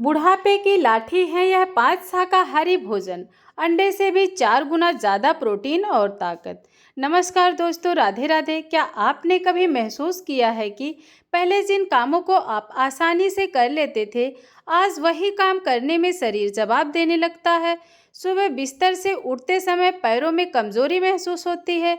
बुढ़ापे की लाठी है यह 5 शाकाहारी भोजन। अंडे से भी 4 गुना ज़्यादा प्रोटीन और ताकत। नमस्कार दोस्तों, राधे राधे। क्या आपने कभी महसूस किया है कि पहले जिन कामों को आप आसानी से कर लेते थे, आज वही काम करने में शरीर जवाब देने लगता है। सुबह बिस्तर से उठते समय पैरों में कमजोरी महसूस होती है,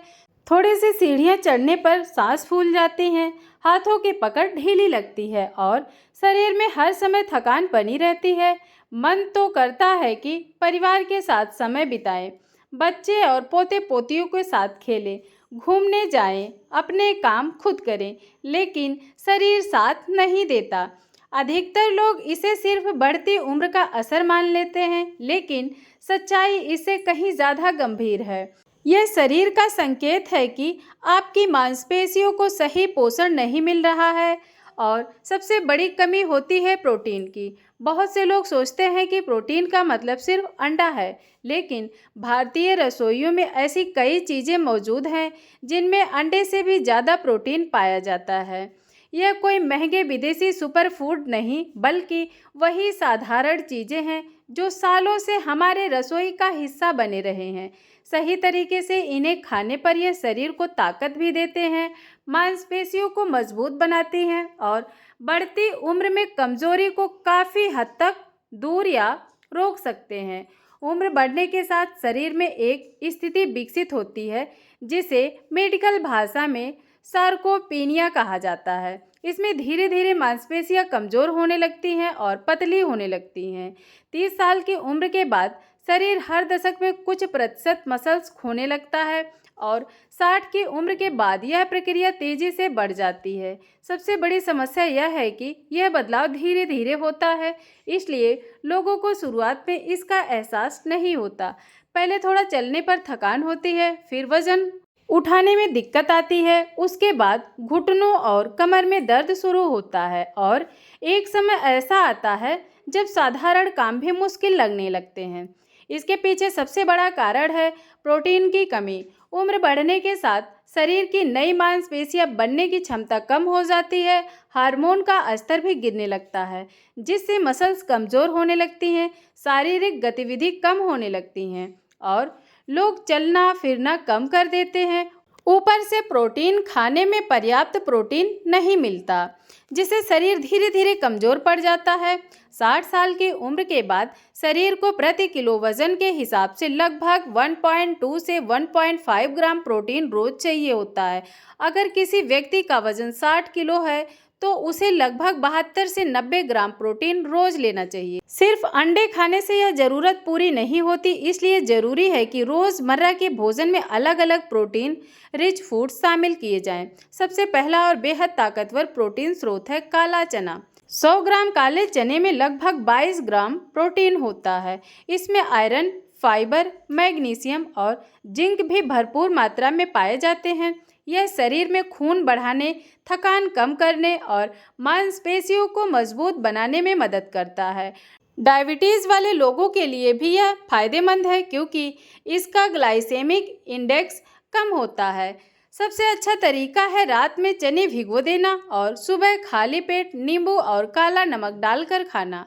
थोड़ी सी सीढ़ियाँ चढ़ने पर सांस फूल जाती हैं, हाथों की पकड़ ढीली लगती है और शरीर में हर समय थकान बनी रहती है। मन तो करता है कि परिवार के साथ समय बिताएं, बच्चे और पोते पोतियों के साथ खेलें, घूमने जाएं, अपने काम खुद करें, लेकिन शरीर साथ नहीं देता। अधिकतर लोग इसे सिर्फ बढ़ती उम्र का असर मान लेते हैं, लेकिन सच्चाई इससे कहीं ज़्यादा गंभीर है। यह शरीर का संकेत है कि आपकी मांसपेशियों को सही पोषण नहीं मिल रहा है और सबसे बड़ी कमी होती है प्रोटीन की। बहुत से लोग सोचते हैं कि प्रोटीन का मतलब सिर्फ अंडा है, लेकिन भारतीय रसोइयों में ऐसी कई चीज़ें मौजूद हैं जिनमें अंडे से भी ज़्यादा प्रोटीन पाया जाता है। यह कोई महंगे विदेशी सुपर फूड नहीं, बल्कि वही साधारण चीज़ें हैं जो सालों से हमारे रसोई का हिस्सा बने रहे हैं। सही तरीके से इन्हें खाने पर यह शरीर को ताकत भी देते हैं, मांसपेशियों को मजबूत बनाती हैं और बढ़ती उम्र में कमजोरी को काफ़ी हद तक दूर या रोक सकते हैं। उम्र बढ़ने के साथ शरीर में एक स्थिति विकसित होती है जिसे मेडिकल भाषा में सार्कोपीनिया कहा जाता है। इसमें धीरे धीरे मांसपेशियां कमजोर होने लगती हैं और पतली होने लगती हैं। 30 साल की उम्र के बाद शरीर हर दशक में कुछ प्रतिशत मसल्स खोने लगता है और 60 की उम्र के बाद यह प्रक्रिया तेजी से बढ़ जाती है। सबसे बड़ी समस्या यह है कि यह बदलाव धीरे धीरे होता है, इसलिए लोगों को शुरुआत में इसका एहसास नहीं होता। पहले थोड़ा चलने पर थकान होती है, फिर वजन उठाने में दिक्कत आती है, उसके बाद घुटनों और कमर में दर्द शुरू होता है और एक समय ऐसा आता है जब साधारण काम भी मुश्किल लगने लगते हैं। इसके पीछे सबसे बड़ा कारण है प्रोटीन की कमी। उम्र बढ़ने के साथ शरीर की नई मांसपेशियां बनने की क्षमता कम हो जाती है, हार्मोन का स्तर भी गिरने लगता है, जिससे मसल्स कमज़ोर होने लगती हैं, शारीरिक गतिविधि कम होने लगती हैं और लोग चलना फिरना कम कर देते हैं। ऊपर से प्रोटीन खाने में पर्याप्त प्रोटीन नहीं मिलता, जिससे शरीर धीरे धीरे कमज़ोर पड़ जाता है। 60 साल की उम्र के बाद शरीर को प्रति किलो वजन के हिसाब से लगभग 1.2 से 1.5 ग्राम प्रोटीन रोज चाहिए होता है। अगर किसी व्यक्ति का वजन 60 किलो है तो उसे लगभग 72 से 90 ग्राम प्रोटीन रोज लेना चाहिए। सिर्फ अंडे खाने से यह ज़रूरत पूरी नहीं होती, इसलिए ज़रूरी है कि रोज़मर्रा के भोजन में अलग अलग प्रोटीन रिच फूड शामिल किए जाएं। सबसे पहला और बेहद ताकतवर प्रोटीन स्रोत है काला चना। 100 ग्राम काले चने में लगभग 22 ग्राम प्रोटीन होता है। इसमें आयरन, फाइबर, मैग्नीशियम और जिंक भी भरपूर मात्रा में पाए जाते हैं। यह शरीर में खून बढ़ाने, थकान कम करने और मांसपेशियों को मजबूत बनाने में मदद करता है। डायबिटीज़ वाले लोगों के लिए भी यह फायदेमंद है क्योंकि इसका ग्लाइसेमिक इंडेक्स कम होता है। सबसे अच्छा तरीका है रात में चने भिगो देना और सुबह खाली पेट नींबू और काला नमक डालकर खाना।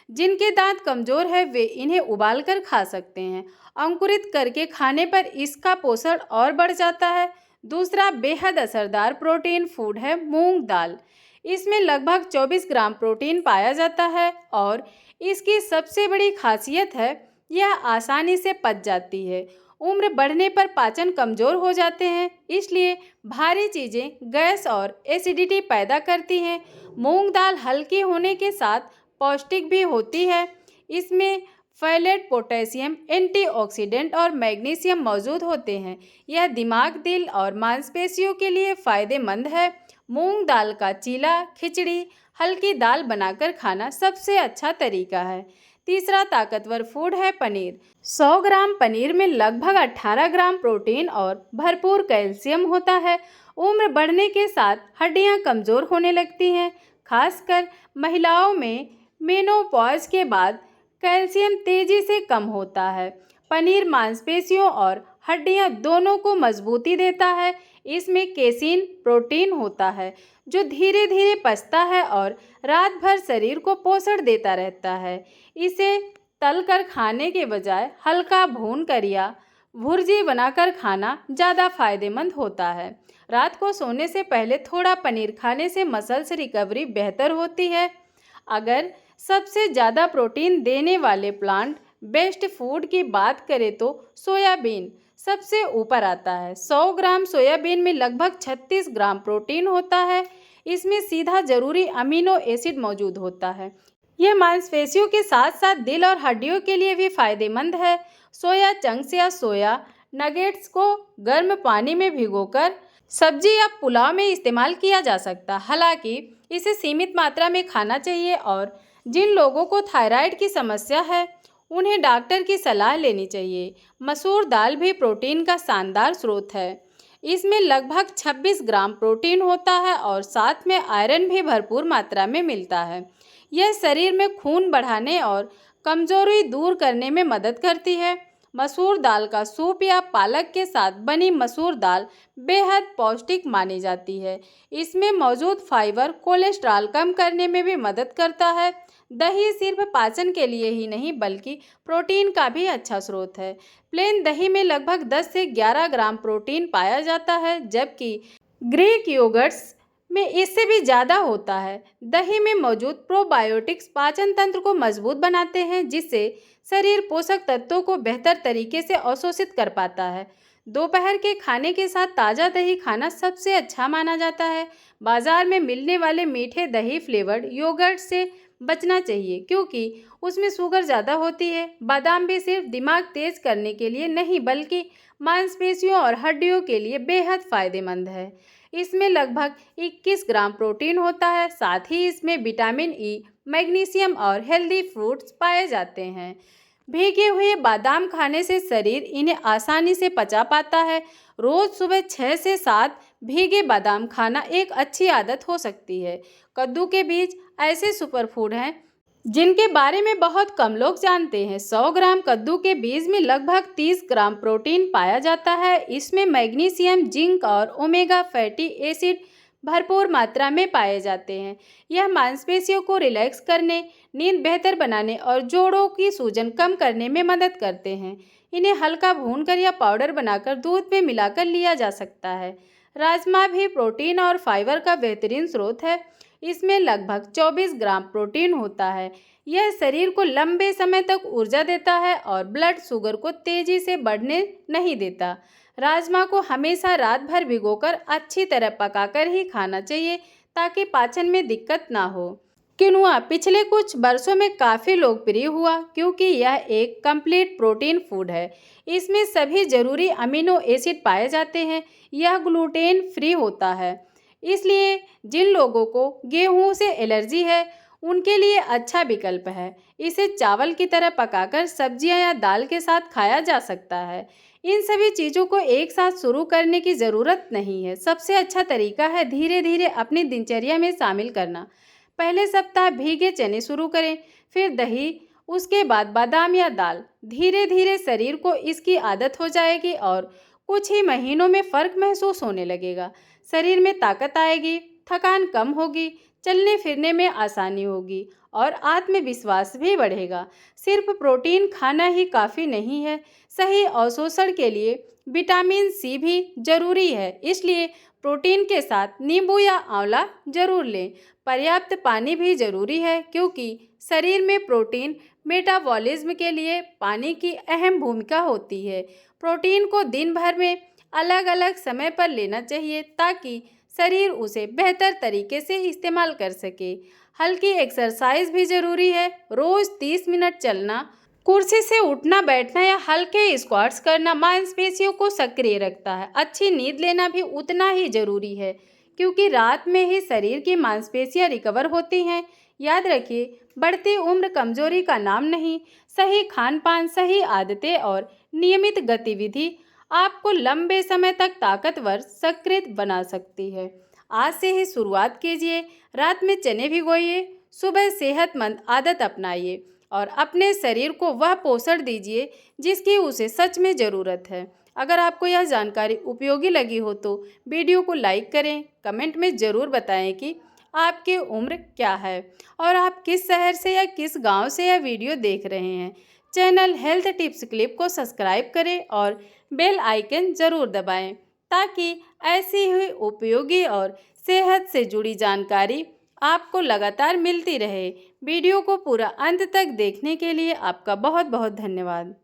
जिनके दांत कमज़ोर है वे इन्हें उबाल कर खा सकते हैं। अंकुरित करके खाने पर इसका पोषण और बढ़ जाता है। दूसरा बेहद असरदार प्रोटीन फूड है मूंग दाल। इसमें लगभग 24 ग्राम प्रोटीन पाया जाता है और इसकी सबसे बड़ी खासियत है यह आसानी से पच जाती है। उम्र बढ़ने पर पाचन कमज़ोर हो जाते हैं, इसलिए भारी चीज़ें गैस और एसिडिटी पैदा करती हैं। मूंग दाल हल्की होने के साथ पौष्टिक भी होती है। इसमें फैलेट, पोटेशियम, एंटीऑक्सीडेंट और मैग्नीशियम मौजूद होते हैं। यह दिमाग, दिल और मांसपेशियों के लिए फ़ायदेमंद है। मूंग दाल का चीला, खिचड़ी, हल्की दाल बनाकर खाना सबसे अच्छा तरीका है। तीसरा ताकतवर फूड है पनीर। 100 ग्राम पनीर में लगभग 18 ग्राम प्रोटीन और भरपूर कैल्शियम होता है। उम्र बढ़ने के साथ हड्डियां कमज़ोर होने लगती हैं, खासकर महिलाओं में मेनोपॉज के बाद कैल्शियम तेजी से कम होता है। पनीर मांसपेशियों और हड्डियां दोनों को मजबूती देता है। इसमें केसीन प्रोटीन होता है जो धीरे धीरे पचता है और रात भर शरीर को पोषण देता रहता है। इसे तल कर खाने के बजाय हल्का भून कर या भुर्जी बनाकर खाना ज़्यादा फायदेमंद होता है। रात को सोने से पहले थोड़ा पनीर खाने से मसल्स रिकवरी बेहतर होती है। अगर सबसे ज़्यादा प्रोटीन देने वाले प्लांट बेस्ट फूड की बात करें तो सोयाबीन सबसे ऊपर आता है। 100 ग्राम सोयाबीन में लगभग 36 ग्राम प्रोटीन होता है। इसमें सीधा जरूरी अमीनो एसिड मौजूद होता है। यह मांसपेशियों के साथ साथ दिल और हड्डियों के लिए भी फायदेमंद है। सोया चंक्स या सोया नगेट्स को गर्म पानी में भिगोकर सब्जी या पुलाव में इस्तेमाल किया जा सकता है। हालांकि इसे सीमित मात्रा में खाना चाहिए और जिन लोगों को थायराइड की समस्या है उन्हें डॉक्टर की सलाह लेनी चाहिए। मसूर दाल भी प्रोटीन का शानदार स्रोत है। इसमें लगभग 26 ग्राम प्रोटीन होता है और साथ में आयरन भी भरपूर मात्रा में मिलता है। यह शरीर में खून बढ़ाने और कमजोरी दूर करने में मदद करती है। मसूर दाल का सूप या पालक के साथ बनी मसूर दाल बेहद पौष्टिक मानी जाती है। इसमें मौजूद फाइबर कोलेस्ट्रॉल कम करने में भी मदद करता है। दही सिर्फ पाचन के लिए ही नहीं बल्कि प्रोटीन का भी अच्छा स्रोत है। प्लेन दही में लगभग 10 से 11 ग्राम प्रोटीन पाया जाता है, जबकि ग्रीक योगर्ट्स में इससे भी ज़्यादा होता है। दही में मौजूद प्रोबायोटिक्स पाचन तंत्र को मजबूत बनाते हैं, जिससे शरीर पोषक तत्वों को बेहतर तरीके से अवशोषित कर पाता है। दोपहर के खाने के साथ ताज़ा दही खाना सबसे अच्छा माना जाता है। बाजार में मिलने वाले मीठे दही फ्लेवर्ड योगर्ट से बचना चाहिए क्योंकि उसमें शुगर ज़्यादा होती है। बादाम भी सिर्फ दिमाग तेज करने के लिए नहीं बल्कि मांसपेशियों और हड्डियों के लिए बेहद फायदेमंद है। इसमें लगभग 21 ग्राम प्रोटीन होता है। साथ ही इसमें विटामिन ई, मैग्नीशियम और हेल्दी फ्रूट्स पाए जाते हैं। भीगे हुए बादाम खाने से शरीर इन्हें आसानी से पचा पाता है। रोज़ सुबह 6 से 7 भीगे बादाम खाना एक अच्छी आदत हो सकती है। कद्दू के बीज ऐसे सुपरफूड हैं जिनके बारे में बहुत कम लोग जानते हैं। 100 ग्राम कद्दू के बीज में लगभग 30 ग्राम प्रोटीन पाया जाता है। इसमें मैग्नीशियम, जिंक और ओमेगा फैटी एसिड भरपूर मात्रा में पाए जाते हैं। यह मांसपेशियों को रिलैक्स करने, नींद बेहतर बनाने और जोड़ों की सूजन कम करने में मदद करते हैं। इन्हें हल्का भूनकर या पाउडर बनाकर दूध में मिलाकर लिया जा सकता है। राजमा भी प्रोटीन और फाइबर का बेहतरीन स्रोत है। इसमें लगभग 24 ग्राम प्रोटीन होता है। यह शरीर को लंबे समय तक ऊर्जा देता है और ब्लड शुगर को तेजी से बढ़ने नहीं देता। राजमा को हमेशा रात भर भिगोकर अच्छी तरह पकाकर ही खाना चाहिए ताकि पाचन में दिक्कत ना हो। किनुआ पिछले कुछ वर्षों में काफ़ी लोकप्रिय हुआ क्योंकि यह एक कंप्लीट प्रोटीन फूड है। इसमें सभी जरूरी अमीनो एसिड पाए जाते हैं। यह ग्लूटेन फ्री होता है, इसलिए जिन लोगों को गेहूं से एलर्जी है उनके लिए अच्छा विकल्प है। इसे चावल की तरह पकाकर सब्जियां या दाल के साथ खाया जा सकता है। इन सभी चीज़ों को एक साथ शुरू करने की ज़रूरत नहीं है। सबसे अच्छा तरीका है धीरे धीरे अपनी दिनचर्या में शामिल करना। पहले सप्ताह भीगे चने शुरू करें, फिर दही, उसके बाद बादाम या दाल। धीरे धीरे शरीर को इसकी आदत हो जाएगी और कुछ ही महीनों में फ़र्क महसूस होने लगेगा। शरीर में ताकत आएगी, थकान कम होगी, चलने फिरने में आसानी होगी और आत्मविश्वास भी बढ़ेगा। सिर्फ प्रोटीन खाना ही काफ़ी नहीं है, सही अवशोषण के लिए विटामिन सी भी जरूरी है। इसलिए प्रोटीन के साथ नींबू या आंवला जरूर लें। पर्याप्त पानी भी जरूरी है क्योंकि शरीर में प्रोटीन मेटाबॉलिज्म के लिए पानी की अहम भूमिका होती है। प्रोटीन को दिन भर में अलग अलग समय पर लेना चाहिए ताकि शरीर उसे बेहतर तरीके से इस्तेमाल कर सके। हल्की एक्सरसाइज भी ज़रूरी है। रोज़ 30 मिनट चलना, कुर्सी से उठना बैठना या हल्के स्क्वाट्स करना मांसपेशियों को सक्रिय रखता है। अच्छी नींद लेना भी उतना ही ज़रूरी है क्योंकि रात में ही शरीर की मांसपेशियां रिकवर होती हैं। याद रखिए, बढ़ती उम्र कमजोरी का नाम नहीं। सही खान पान, सही आदतें और नियमित गतिविधि आपको लंबे समय तक ताकतवर, सकृत बना सकती है। आज से ही शुरुआत कीजिए। रात में चने भिगोइए, सुबह सेहतमंद आदत अपनाइए और अपने शरीर को वह पोषण दीजिए जिसकी उसे सच में ज़रूरत है। अगर आपको यह जानकारी उपयोगी लगी हो तो वीडियो को लाइक करें, कमेंट में ज़रूर बताएं कि आपकी उम्र क्या है और आप किस शहर से या किस गांव से यह वीडियो देख रहे हैं। चैनल हेल्थ टिप्स क्लिप को सब्सक्राइब करें और बेल आइकन ज़रूर दबाएं ताकि ऐसी ही उपयोगी और सेहत से जुड़ी जानकारी आपको लगातार मिलती रहे। वीडियो को पूरा अंत तक देखने के लिए आपका बहुत बहुत धन्यवाद।